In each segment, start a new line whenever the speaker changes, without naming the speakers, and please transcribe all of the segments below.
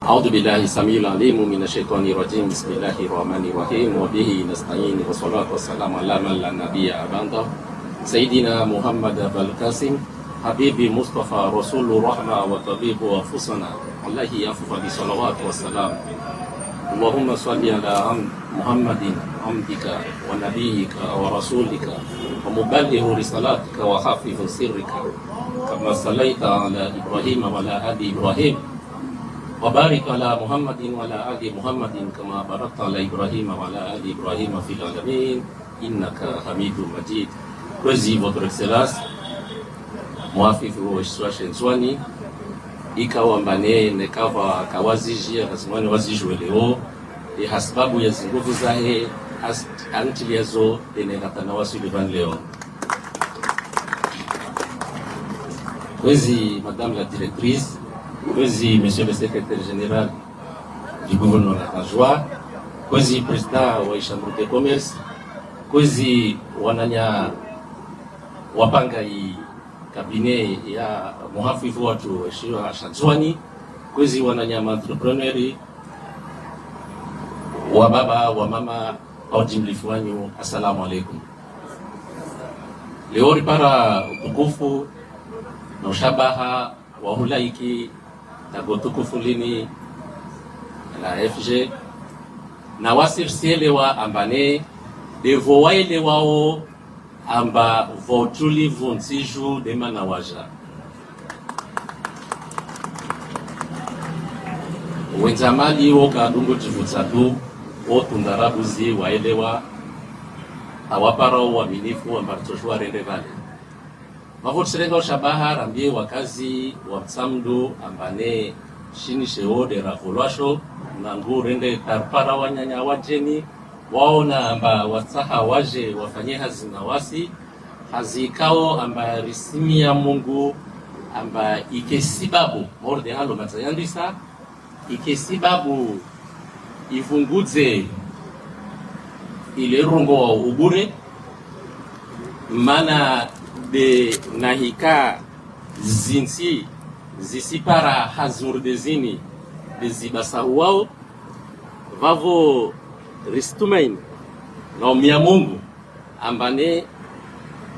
أعوذ بالله السميع العليم من الشيطان الرجيم بسم الله الرحمن الرحيم وبه نستعين والصلاة والسلام على من لا نبي بعده سيدنا محمد القاسم حبيبي مصطفى رسول الرحمة وطبيب أنفسنا عليه أفضل الصلوات والسلام اللهم صل على محمد عبدك ونبيك ورسولك ومبلغ رسالتك وحافظ سرك كما صليت على إبراهيم وعلى آل إبراهيم وبارك على محمد وعلى آل محمد كما باركت على إبراهيم وعلى آل إبراهيم في العالمين إنك حميد مجيد. Kwezi votre excellence mwafifu weshwashe nzwani ikawa mbane nekava kawazijia kazimwani wazijwe leo hasababu ya zinguvu zahe antiliazo enekatana wasulivan leo. Kwezi madame la directrice, kwezi monsieur le secrétaire général du gouvernement adjoint, kwezi président wa chambre de commerce, kwezi wananya wapanga hii kabine ya muhafifu watu weshiwa Shanzwani, kwezi wananyama entrepreneur wa baba wa mama au jimlifu wanyu, assalamu alaikum. Leo ripara utukufu na ushabaha wa hulaiki tagotukufu lini la FG na wasirsielewa ambane devo waile wao amba votuli vunsiju demana waja wenzamali woka dungo jivutsatu otundarabuzi waelewa awapara uaminifu ambaritoshwa rende vale mavotsirenga ushabaha rambie wakazi wa mtsamdu ambane shini sheode ravolwasho nangu rende tarpara wanyanya wajeni waona amba wasaha waje wafanye hazina wasi hazikao amba risimi ya Mungu amba ikesibabu morde halo matayandisa ikesibabu ivunguze ile rungo wa ubure mana de nahika zinsi zisipara hazur dezini dezibasa wao vavo ristumain na umia Mungu ambane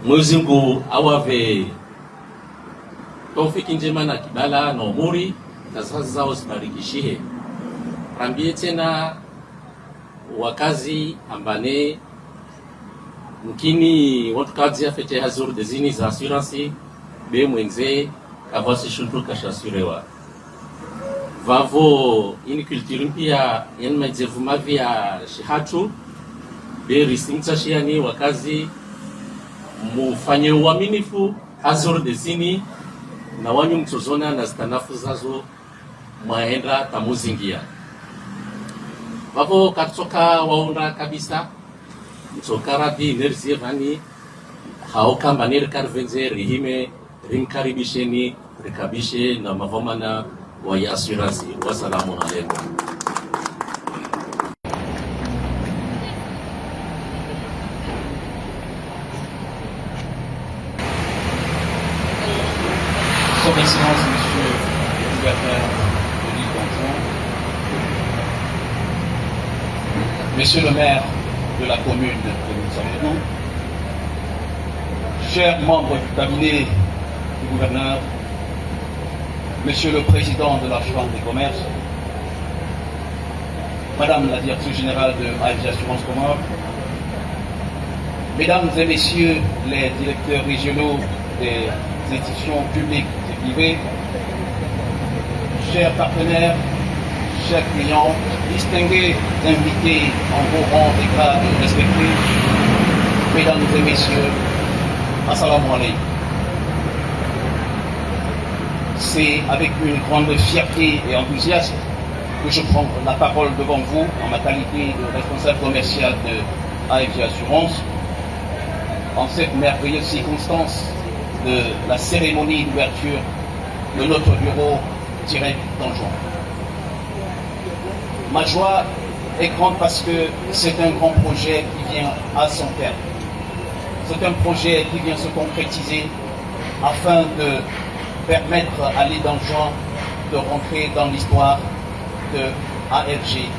Mwenyezi Mungu awave tofiki njema na kibala na umuri na zazi zao zibarikishihe. Rambie tena wakazi ambane mkini watu kazi ya fete hazur dezini za assurance be mwenze kavasi shuntu kashasurewa vavo ini kulturi mpya yani majevu mavya shihatu be risimta shiani wakazi mufanye uaminifu hazur dezini na wanyu mtozona na stanafu zazo mwaenda tamuzingia vavo katoka waunda kabisa mtokaradi nerzie vani haokamba nerikarvenze rihime rimkaribisheni rikabishe na mavomana wa assurance. Wassalamu alaikum.
Son Excellence, Monsieur le gouverneur de l'île d'Anjouan, Monsieur le maire de la commune de Moussamédou, chers membres du cabinet du gouverneur, Monsieur le Président de la Chambre des commerces, Madame la Directrice Générale de AFG Assurance Comores, Mesdames et Messieurs les directeurs régionaux des institutions publiques et privées, chers partenaires, chers clients, distingués invités en vos rangs et grades respectés, Mesdames et Messieurs, assalamu alaikum. C'est avec une grande fierté et enthousiasme que je prends la parole devant vous en ma qualité de responsable commercial de AFG Assurance en cette merveilleuse circonstance de la cérémonie d'ouverture de notre bureau direct d'Anjouan. Ma joie est grande parce que c'est un grand projet qui vient à son terme. C'est un projet qui vient se concrétiser afin de permettre à l'île d'Anjouan de rentrer dans l'histoire de AFG,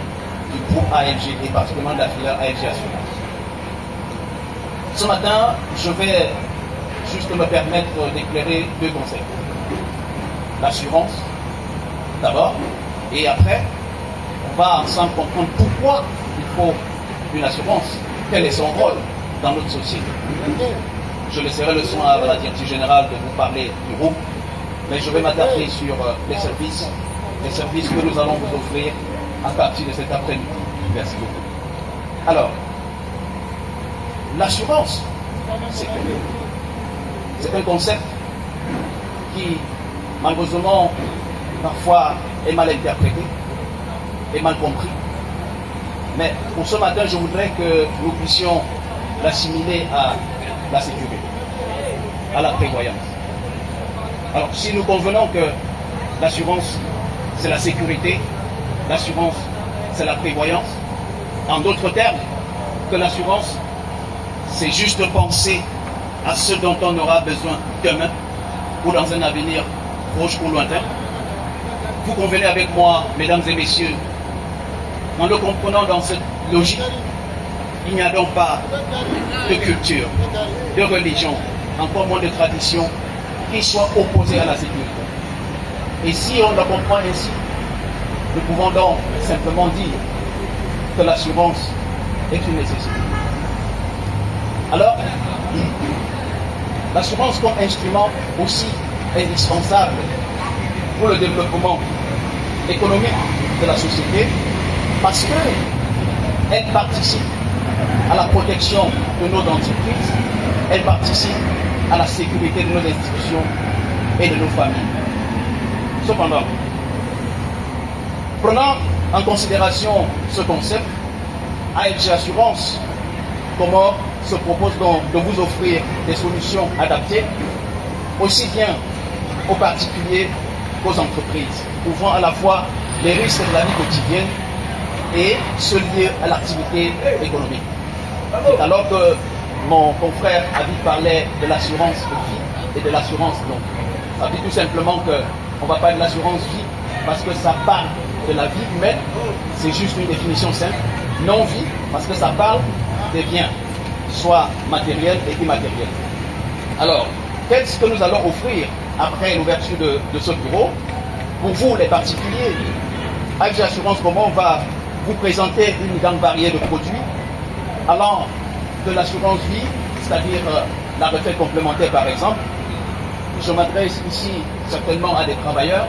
du groupe AFG et particulièrement de la filière AFG Assurance. Ce matin, je vais juste me permettre d'éclairer deux concepts. L'assurance, d'abord, et après, on va ensemble comprendre pourquoi il faut une assurance, quel est son rôle dans notre société. Je laisserai le soin à la directrice générale de vous parler du groupe, mais je vais m'attarder sur les services que nous allons vous offrir à partir de cet après-midi. Merci beaucoup. Alors, l'assurance, c'est un concept qui, malheureusement, parfois est mal interprété et mal compris. Mais pour ce matin, je voudrais que nous puissions l'assimiler à la sécurité, à la prévoyance. Alors, si nous convenons que l'assurance, c'est la sécurité, l'assurance, c'est la prévoyance, en d'autres termes, que l'assurance, c'est juste penser à ce dont on aura besoin demain ou dans un avenir proche ou lointain. Vous convenez avec moi, mesdames et messieurs, en le comprenant dans cette logique, il n'y a donc pas de culture, de religion, encore moins de tradition qui soit opposée à la sécurité. Et si on le comprend ainsi, nous pouvons donc simplement dire que l'assurance est une nécessité. Alors, l'assurance comme instrument aussi indispensable pour le développement économique de la société parce qu'elle participe à la protection de nos entreprises, elle participe à la sécurité de nos institutions et de nos familles. Cependant, prenant en considération ce concept, AFG Assurance Comores se propose donc de vous offrir des solutions adaptées, aussi bien aux particuliers qu'aux entreprises, couvrant à la fois les risques de la vie quotidienne et ceux liés à l'activité économique. Alors que mon confrère Habib parlait de l'assurance vie et de l'assurance non. Ça dit tout simplement qu'on ne va pas de l'assurance vie parce que ça parle de la vie humaine, c'est juste une définition simple. Non vie parce que ça parle des biens, soit matériels et immatériels. Alors, qu'est-ce que nous allons offrir après l'ouverture de ce bureau? Pour vous, les particuliers, AFG Assurance Comores va vous présenter une gamme variée de produits allant de l'assurance vie, c'est-à-dire la retraite complémentaire par exemple. Je m'adresse ici certainement à des travailleurs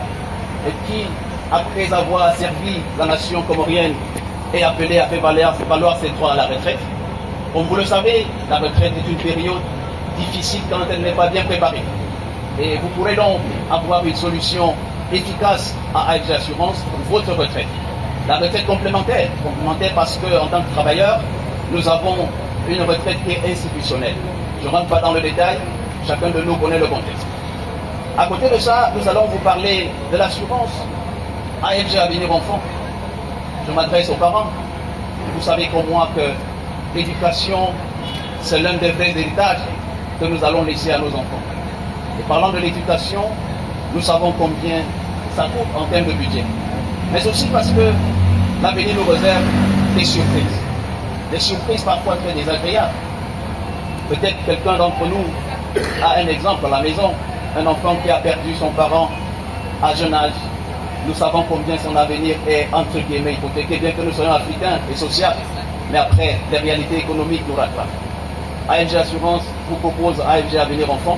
qui, après avoir servi la nation comorienne, est appelé à faire valoir ses droits à la retraite. Comme vous le savez, la retraite est une période difficile quand elle n'est pas bien préparée. Et vous pourrez donc avoir une solution efficace à AFG Assurance pour votre retraite. La retraite complémentaire parce qu'en tant que travailleur, nous avons une retraite qui est institutionnelle. Je ne rentre pas dans le détail, chacun de nous connaît le contexte. À côté de ça, nous allons vous parler de l'assurance AFG Avenir Enfant. Je m'adresse aux parents. Vous savez comme moi que l'éducation, c'est l'un des vrais héritages que nous allons laisser à nos enfants. Et parlant de l'éducation, nous savons combien ça coûte en termes de budget. Mais aussi parce que l'avenir nous réserve des surprises. Des surprises parfois très désagréables. Peut-être quelqu'un d'entre nous a un exemple à la maison, un enfant qui a perdu son parent à jeune âge. Nous savons combien son avenir est entre guillemets hypothéqué, bien que nous soyons africains et sociaux. Mais après, les réalités économiques nous rattrapent. AFG Assurance vous propose AFG Avenir Enfant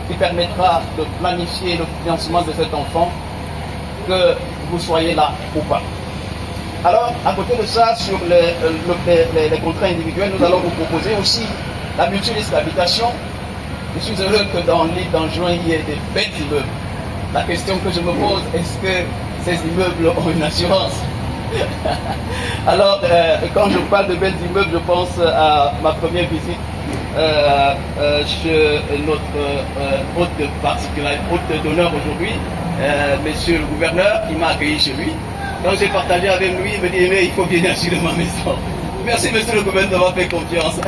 qui permettra de planifier le financement de cet enfant, que vous soyez là ou pas. Alors, à côté de ça, sur les contrats individuels, nous allons vous proposer aussi la multirisque habitation. Je suis heureux que dans l'île d'Anjouan, il y ait des belles immeubles. La question que je me pose, est-ce que ces immeubles ont une assurance? Alors, quand je parle de belles immeubles, je pense à ma première visite chez notre hôte d'honneur aujourd'hui, monsieur le gouverneur, qui m'a accueilli chez lui. Quand j'ai partagé avec lui, il me dit, mais il faut venir sur ma maison. Merci monsieur le gouverneur d'avoir fait confiance.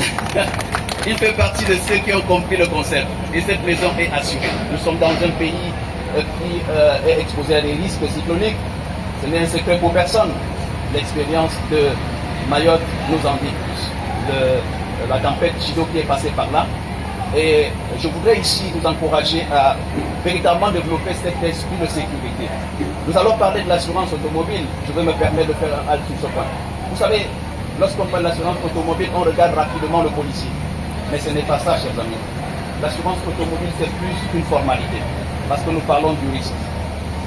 Il fait partie de ceux qui ont compris le concept. Et cette maison est assurée. Nous sommes dans un pays qui est exposé à des risques cycloniques. Ce n'est un secret pour personne. L'expérience de Mayotte nous en dit plus. La tempête Chido qui est passée par là. Et je voudrais ici vous encourager à véritablement développer cet esprit de sécurité. Nous allons parler de l'assurance automobile. Je vais me permettre de faire un halt sur ce point. Vous savez, lorsqu'on parle d'assurance automobile, on regarde rapidement le policier. Mais ce n'est pas ça, chers amis. L'assurance automobile, c'est plus qu'une formalité. Parce que nous parlons du risque.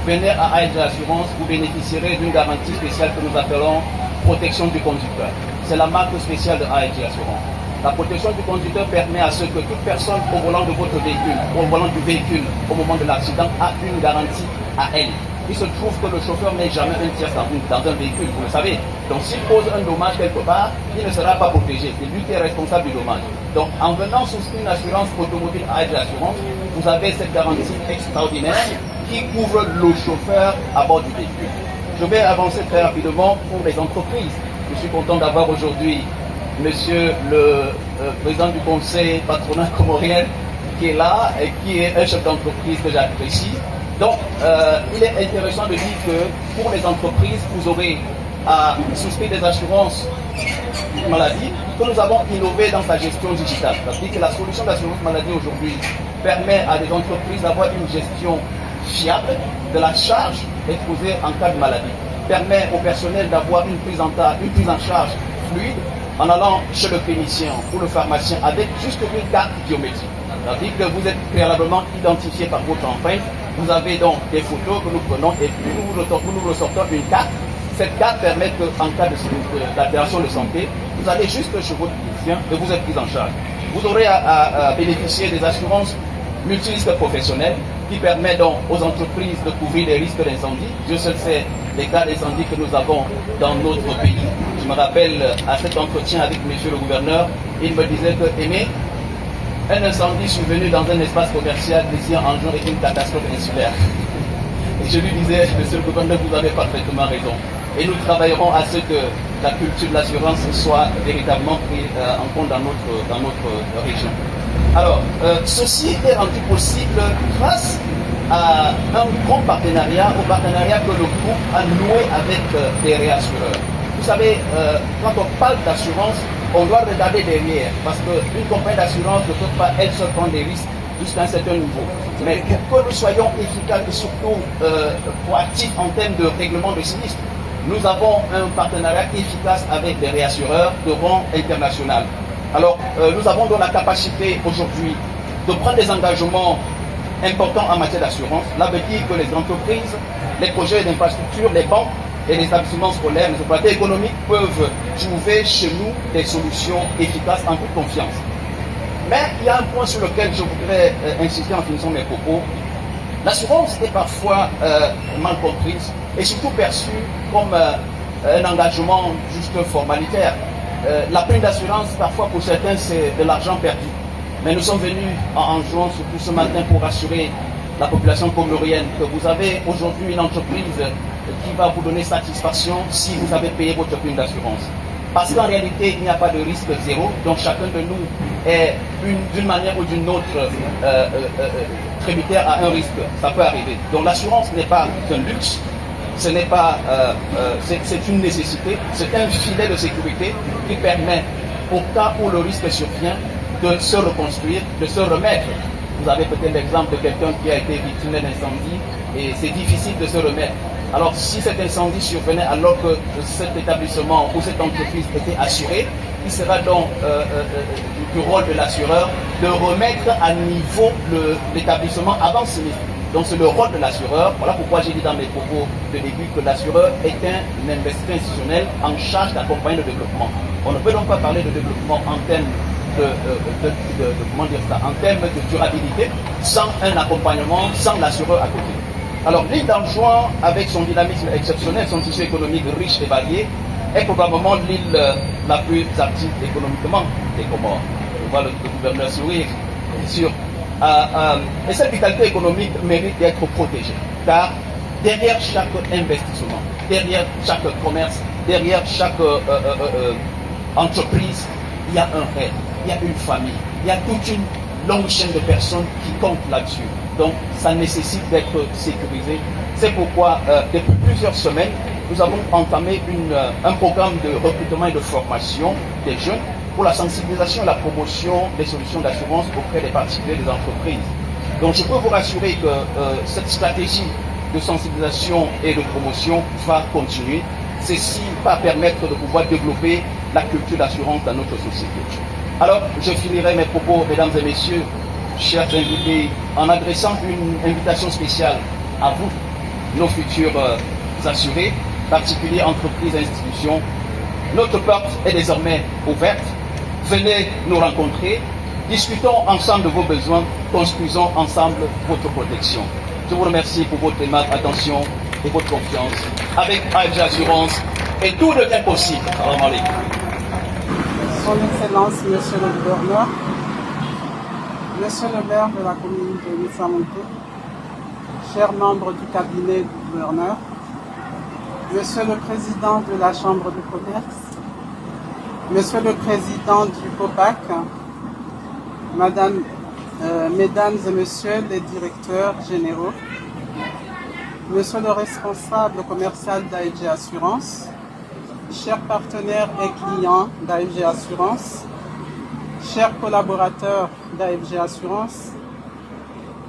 Venez à AEG Assurance, vous bénéficierez d'une garantie spéciale que nous appelons protection du conducteur. C'est la marque spéciale de AEG Assurance. La protection du conducteur permet à ce que toute personne au volant de votre véhicule, au volant du véhicule, au moment de l'accident, a une garantie à elle. Il se trouve que le chauffeur n'est jamais un tiers dans un véhicule, vous le savez. Donc s'il cause un dommage quelque part, il ne sera pas protégé. C'est lui qui est responsable du dommage. Donc en venant souscrire une assurance automobile AEG Assurance, vous avez cette garantie extraordinaire qui couvre le chauffeur à bord du véhicule. Je vais avancer très rapidement pour les entreprises. Je suis content d'avoir aujourd'hui Monsieur le président du conseil patronal comorien qui est là et qui est un chef d'entreprise que j'apprécie. Donc, il est intéressant de dire que pour les entreprises, vous aurez à souscrire des assurances maladie que nous avons innové dans sa gestion digitale. C'est-à-dire que la solution d'assurance maladie aujourd'hui permet à des entreprises d'avoir une gestion fiable de la charge exposée en cas de maladie. Permet au personnel d'avoir une prise en charge fluide en allant chez le clinicien ou le pharmacien avec juste une carte biométrique. C'est-à-dire que vous êtes préalablement identifié par votre empreinte. Vous avez donc des photos que nous prenons et puis nous ressortons une carte. Cette carte permet qu'en cas d'altération de santé, vous allez juste chez votre clinicien et vous êtes pris en charge. Vous aurez à bénéficier des assurances multirisques professionnelles qui permettent donc aux entreprises de couvrir les risques d'incendie. Je sais les cas d'incendie que nous avons dans notre pays. Je me rappelle à cet entretien avec monsieur le gouverneur, il me disait que Aimé, un incendie survenu dans un espace commercial ici en juin est une catastrophe insulaire. Et je lui disais, monsieur le gouverneur, vous avez parfaitement raison. Et nous travaillerons à ce que la culture de l'assurance soit véritablement prise en compte dans notre région. Alors, ceci est rendu possible grâce à un grand partenariat, au partenariat que le groupe a noué avec des réassureurs. Vous savez, quand on parle d'assurance, on doit regarder derrière, parce qu'une compagnie d'assurance ne peut pas elle seule prendre des risques jusqu'à un certain niveau. Mais pour que nous soyons efficaces et surtout proactifs en termes de règlement de sinistre, nous avons un partenariat efficace avec des réassureurs de rang international. Alors, nous avons donc la capacité aujourd'hui de prendre des engagements importants en matière d'assurance. Là veut dire que les entreprises, les projets d'infrastructure, les banques et les établissements scolaires, les opérateurs économiques peuvent trouver chez nous des solutions efficaces en toute confiance. Mais il y a un point sur lequel je voudrais insister en finissant mes propos. L'assurance est parfois mal comprise et surtout perçue comme un engagement juste formalitaire. La prime d'assurance, parfois pour certains, c'est de l'argent perdu. Mais nous sommes venus en juin, surtout ce matin, pour rassurer la population comorienne que vous avez aujourd'hui une entreprise qui va vous donner satisfaction si vous avez payé votre prime d'assurance. Parce qu'en réalité, il n'y a pas de risque zéro, donc chacun de nous est d'une manière ou d'une autre tributaire à un risque. Ça peut arriver. Donc l'assurance n'est pas un luxe, ce n'est pas, c'est une nécessité, c'est un filet de sécurité qui permet, au cas où le risque survient, de se reconstruire, de se remettre. Vous avez peut-être l'exemple de quelqu'un qui a été victime d'un incendie et c'est difficile de se remettre. Alors si cet incendie survenait alors que cet établissement ou cette entreprise était assurée, il sera donc du rôle de l'assureur de remettre à niveau l'établissement avant sinistre. Donc c'est le rôle de l'assureur. Voilà pourquoi j'ai dit dans mes propos de début que l'assureur est un investisseur institutionnel en charge d'accompagner le développement. On ne peut donc pas parler de développement en termes comment dire ça, en termes de durabilité sans un accompagnement, sans l'assureur à côté. Alors l'île d'Anjouan, avec son dynamisme exceptionnel, son tissu économique riche et varié, est probablement l'île la plus active économiquement des Comores. Je vois le gouverneur sourire, bien sûr. Et cette vitalité économique mérite d'être protégée, car derrière chaque investissement, derrière chaque commerce, derrière chaque entreprise, il y a un rêve, il y a une famille, il y a toute une longue chaîne de personnes qui comptent là-dessus. Donc ça nécessite d'être sécurisé. C'est pourquoi depuis plusieurs semaines, nous avons entamé un programme de recrutement et de formation des jeunes pour la sensibilisation et la promotion des solutions d'assurance auprès des particuliers et des entreprises. Donc je peux vous rassurer que cette stratégie de sensibilisation et de promotion va continuer. Ceci va permettre de pouvoir développer la culture d'assurance dans notre société. Alors, je finirai mes propos, mesdames et messieurs, chers invités, en adressant une invitation spéciale à vous, nos futurs assurés, particuliers, entreprises, institutions. Notre porte est désormais ouverte. Venez nous rencontrer, discutons ensemble de vos besoins, construisons ensemble votre protection. Je vous remercie pour votre aimable attention et votre confiance. Avec AFG Assurance, et tout devient possible. Salam alaikum.
Son Excellence, Monsieur le Gouverneur, Monsieur le maire de la commune de Missamontou, chers membres du cabinet du gouverneur, Monsieur le Président de la Chambre de commerce, Monsieur le Président du COPAC, Mesdames et Messieurs les directeurs généraux, Monsieur le responsable commercial d'AFG Assurance, chers partenaires et clients d'AFG Assurance, chers collaborateurs d'AFG Assurance,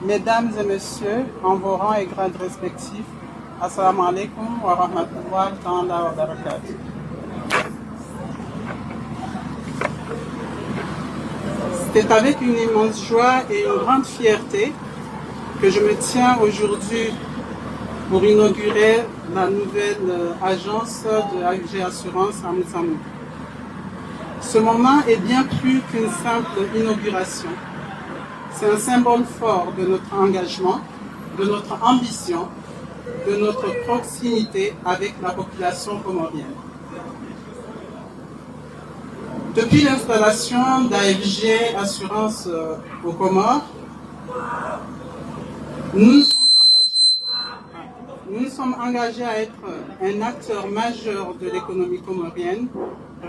Mesdames et Messieurs, en vos rangs et grades respectifs, Assalamu alaikum wa rahmatullahi ta'ala wa barakatuh. C'est avec une immense joie et une grande fierté que je me tiens aujourd'hui pour inaugurer la nouvelle agence de AFG Assurance à Missamontou. Ce moment est bien plus qu'une simple inauguration. C'est un symbole fort de notre engagement, de notre ambition, de notre proximité avec la population comorienne. Depuis l'installation d'AFG Assurance aux Comores, nous sommes engagés à être un acteur majeur de l'économie comorienne,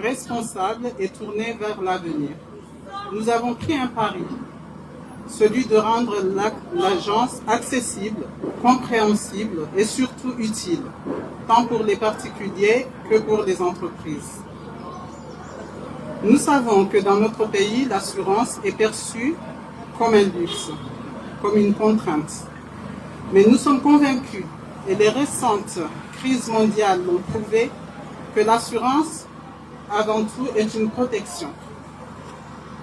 responsable et tourné vers l'avenir. Nous avons pris un pari, celui de rendre l'agence accessible, compréhensible et surtout utile, tant pour les particuliers que pour les entreprises. Nous savons que dans notre pays, l'assurance est perçue comme un luxe, comme une contrainte. Mais nous sommes convaincus, et les récentes crises mondiales l'ont prouvé, que l'assurance, avant tout, est une protection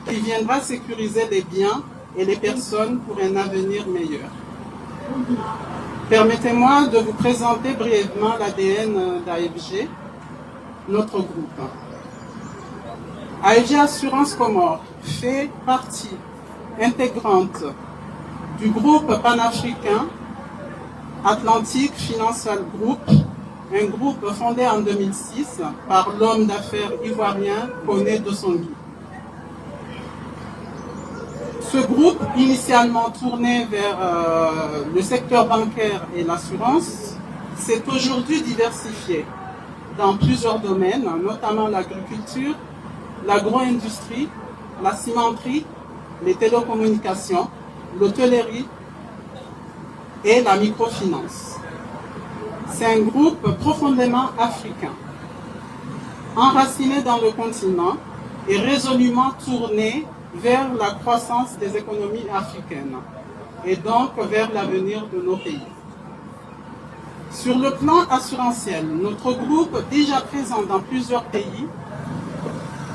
qui viendra sécuriser les biens et les personnes pour un avenir meilleur. Permettez-moi de vous présenter brièvement l'ADN d'AFG, notre groupe. AFG Assurance Comores fait partie intégrante du groupe panafricain Atlantic Financial Group, un groupe fondé en 2006 par l'homme d'affaires ivoirien Koné Dosongui. Ce groupe, initialement tourné vers le secteur bancaire et l'assurance, s'est aujourd'hui diversifié dans plusieurs domaines, notamment l'agriculture, l'agro-industrie, la cimenterie, les télécommunications, l'hôtellerie et la microfinance. C'est un groupe profondément africain, enraciné dans le continent et résolument tourné vers la croissance des économies africaines et donc vers l'avenir de nos pays. Sur le plan assurantiel, notre groupe, déjà présent dans plusieurs pays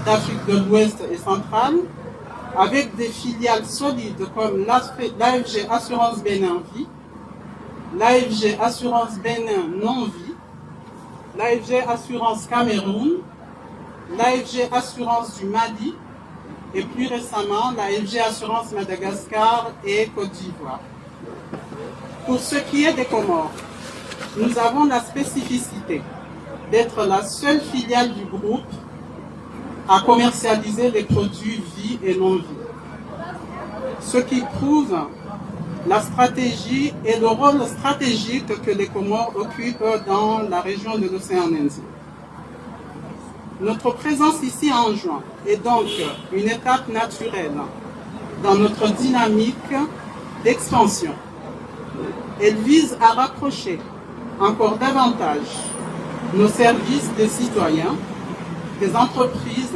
d'Afrique de l'Ouest et centrale, avec des filiales solides comme l'AFG Assurance Bénin Vie, l'AFG Assurance Bénin Non-Vie, l'AFG Assurance Cameroun, l'AFG Assurance du Mali et plus récemment l'AFG Assurance Madagascar et Côte d'Ivoire. Pour ce qui est des Comores, nous avons la spécificité d'être la seule filiale du groupe à commercialiser les produits vie et non-vie, ce qui prouve la stratégie et le rôle stratégique que les Comores occupent dans la région de l'océan Indien. Notre présence ici en juin est donc une étape naturelle dans notre dynamique d'expansion Elle vise à rapprocher encore davantage nos services des citoyens, des entreprises,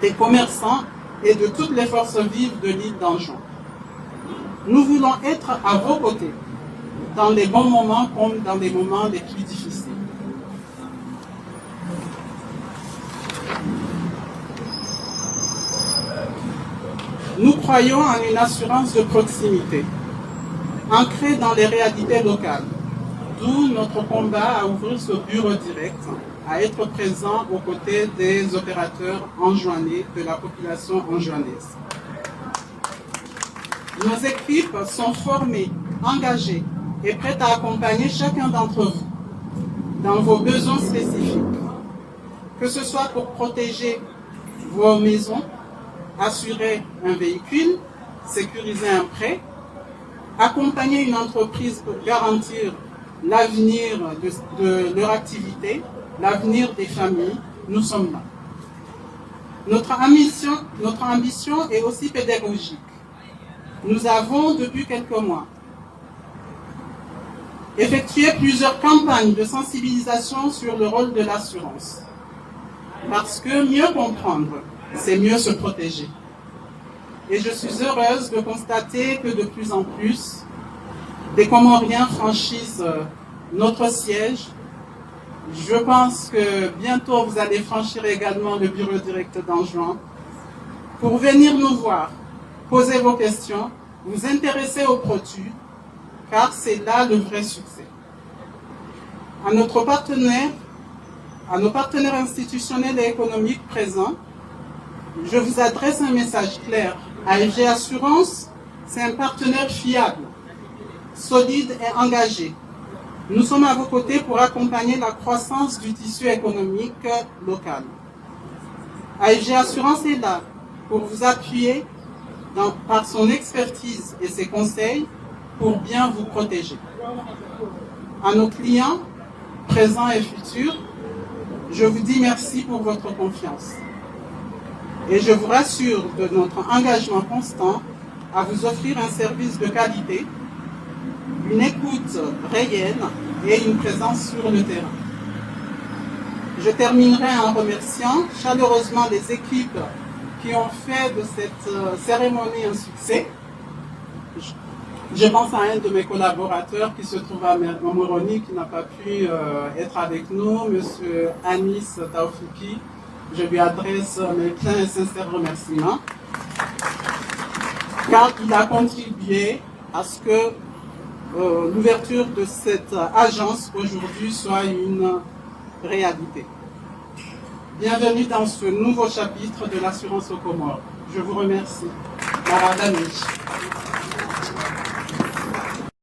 des commerçants et de toutes les forces vives de l'île d'Anjouan. Nous voulons être à vos côtés, dans les bons moments comme dans les moments les plus difficiles. Nous croyons en une assurance de proximité, ancrée dans les réalités locales, d'où notre combat à ouvrir ce bureau direct, à être présent aux côtés des opérateurs anjouanais, de la population anjouanaise. Nos équipes sont formées, engagées et prêtes à accompagner chacun d'entre vous dans vos besoins spécifiques, que ce soit pour protéger vos maisons, assurer un véhicule, sécuriser un prêt, accompagner une entreprise pour garantir l'avenir de leur activité, l'avenir des familles, nous sommes là. Notre ambition est aussi pédagogique. Nous avons, depuis quelques mois, effectué plusieurs campagnes de sensibilisation sur le rôle de l'assurance. Parce que mieux comprendre, c'est mieux se protéger. Et je suis heureuse de constater que de plus en plus, des Comoriens franchissent notre siège. Je pense que bientôt vous allez franchir également le bureau direct d'Anjouan pour venir nous voir, poser vos questions, vous intéresser aux produits, car c'est là le vrai succès. À nos partenaires institutionnels et économiques présents, je vous adresse un message clair. AFG Assurance, c'est un partenaire fiable, solide et engagé. Nous sommes à vos côtés pour accompagner la croissance du tissu économique local. AFG Assurance est là pour vous appuyer par son expertise et ses conseils pour bien vous protéger. À nos clients, présents et futurs, je vous dis merci pour votre confiance. Et je vous rassure de notre engagement constant à vous offrir un service de qualité, une écoute réelle et une présence sur le terrain. Je terminerai en remerciant chaleureusement les équipes qui ont fait de cette cérémonie un succès. Je pense à un de mes collaborateurs qui se trouve à Moroni, qui n'a pas pu être avec nous, M. Anis Taoufiki. Je lui adresse mes pleins et sincères remerciements, car il a contribué à ce que l'ouverture de cette agence aujourd'hui soit une réalité. Bienvenue dans ce nouveau chapitre de l'assurance aux Comores. Je vous remercie. Maradamich.